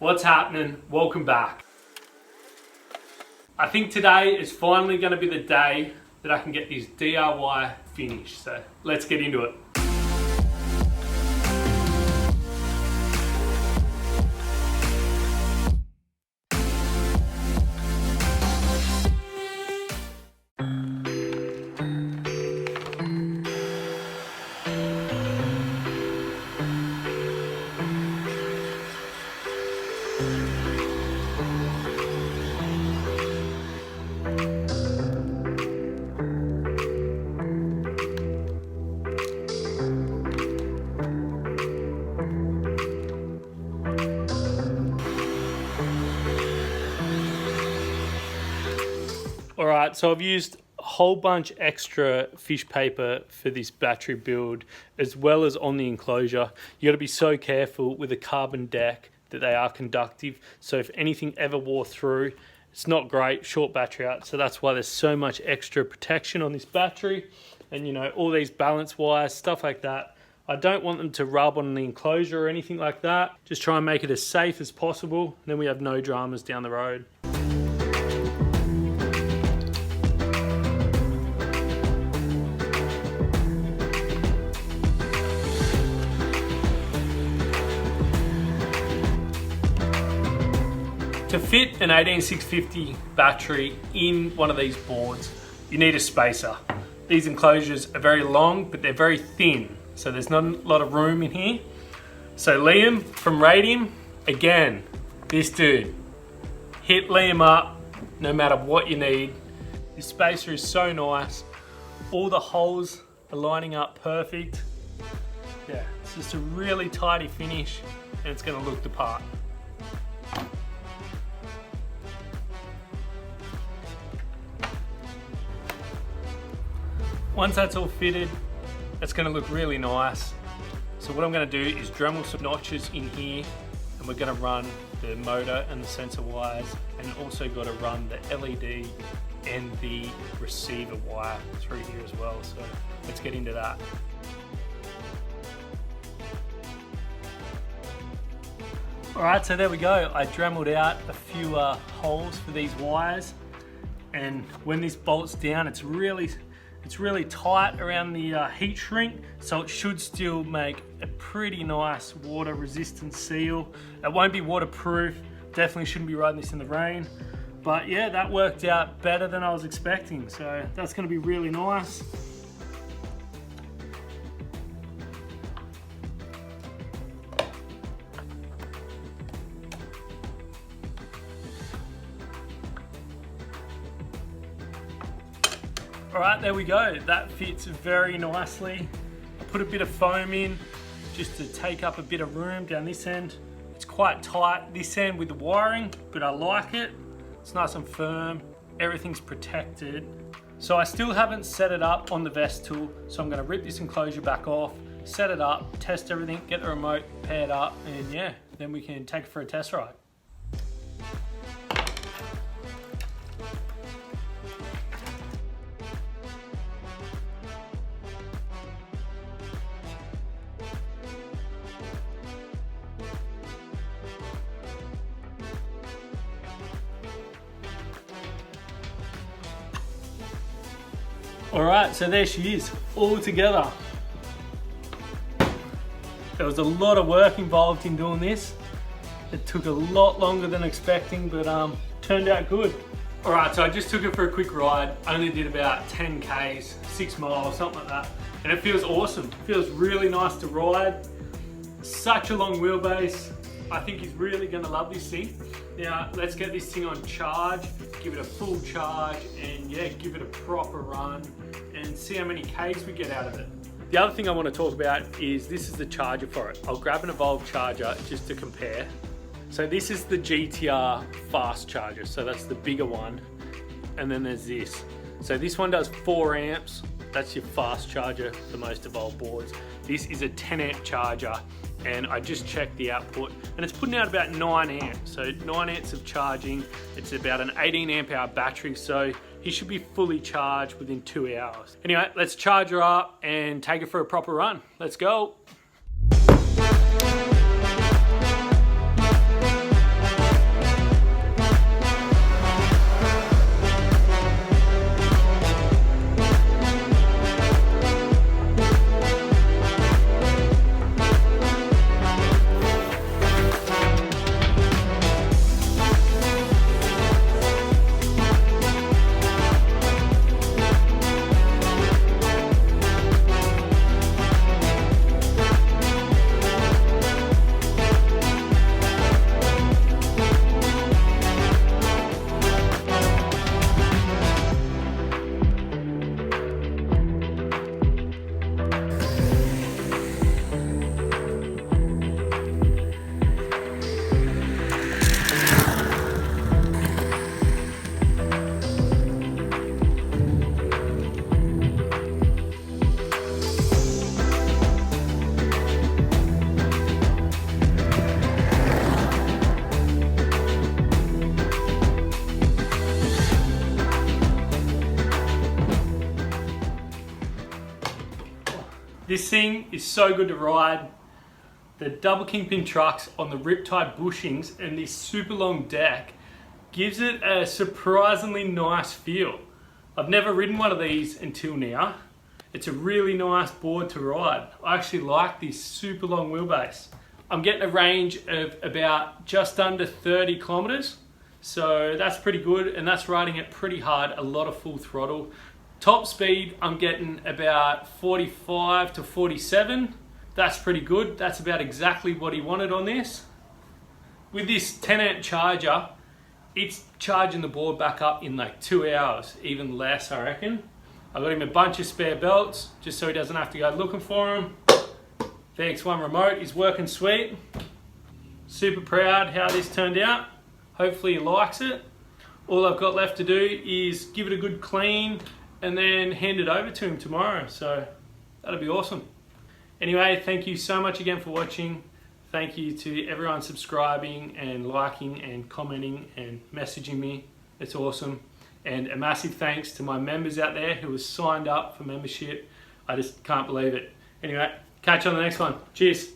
What's happening? Welcome back. I think today is finally going to be the day that I can get this DIY finished, so let's get into it. Alright, so I've used a whole bunch extra fish paper for this battery build, as well as on the enclosure. You got to be so careful with a carbon deck that they are conductive, so if anything ever wore through, it's not great, short battery out, so that's why there's so much extra protection on this battery. And you know, all these balance wires, stuff like that, I don't want them to rub on the enclosure or anything like that. Just try and make it as safe as possible, then we have no dramas down the road. To fit an 18650 battery in one of these boards, you need a spacer. These enclosures are very long, but they're very thin, so there's not a lot of room in here. So Liam from Radium, again, this dude, hit Liam up no matter what you need. This spacer is so nice. All the holes are lining up perfect. Yeah, it's just a really tidy finish and it's gonna look the part. Once that's all fitted, it's going to look really nice. So what I'm going to do is Dremel some notches in here, and we're going to run the motor and the sensor wires, and also got to run the LED and the receiver wire through here as well. So let's get into that. Alright, so there we go. I Dremeled out a few holes for these wires, and when this bolts down, it's really tight around the heat shrink, so it should still make a pretty nice water resistant seal. It won't be waterproof, definitely shouldn't be riding this in the rain, but yeah, that worked out better than I was expecting, so that's going to be really nice. Alright, there we go. That fits very nicely. I put a bit of foam in just to take up a bit of room down this end. It's quite tight this end with the wiring, but I like it. It's nice and firm. Everything's protected. So I still haven't set it up on the vest tool, so I'm going to rip this enclosure back off, set it up, test everything, get the remote paired up, and yeah, then we can take it for a test ride. Alright, so there she is, all together. There was a lot of work involved in doing this. It took a lot longer than expecting, but turned out good. Alright, so I just took it for a quick ride. Only did about 10 Ks, 6 miles, something like that. And it feels awesome. It feels really nice to ride. Such a long wheelbase. I think he's really gonna love this thing. Now, let's get this thing on charge, give it a full charge, and yeah, give it a proper run, and see how many Ks we get out of it. The other thing I want to talk about is this is the charger for it. I'll grab an Evole Charger just to compare. So this is the GTR fast charger, so that's the bigger one, and then there's this. So this one does 4 amps, that's your fast charger for most Evole boards. This is a 10 amp charger, and I just checked the output, and it's putting out about 9 amps. So 9 amps of charging, it's about an 18 amp hour battery, so he should be fully charged within 2 hours. Anyway, let's charge her up and take it for a proper run. Let's go. This thing is so good to ride. The double kingpin trucks on the riptide bushings and this super long deck gives it a surprisingly nice feel. I've never ridden one of these until now. It's a really nice board to ride. I actually like this super long wheelbase. I'm getting a range of about just under 30 kilometers. So that's pretty good, and that's riding it pretty hard, a lot of full throttle. Top speed, I'm getting about 45 to 47. That's pretty good. That's about exactly what he wanted on this. With this 10 amp charger, it's charging the board back up in like 2 hours, even less I reckon. I got him a bunch of spare belts, just so he doesn't have to go looking for them. VX1 remote is working sweet. Super proud how this turned out. Hopefully he likes it. All I've got left to do is give it a good clean and then hand it over to him tomorrow. So that'll be awesome. Anyway, thank you so much again for watching. Thank you to everyone subscribing and liking and commenting and messaging me. It's awesome. And a massive thanks to my members out there who have signed up for membership. I just can't believe it. Anyway, catch you on the next one. Cheers.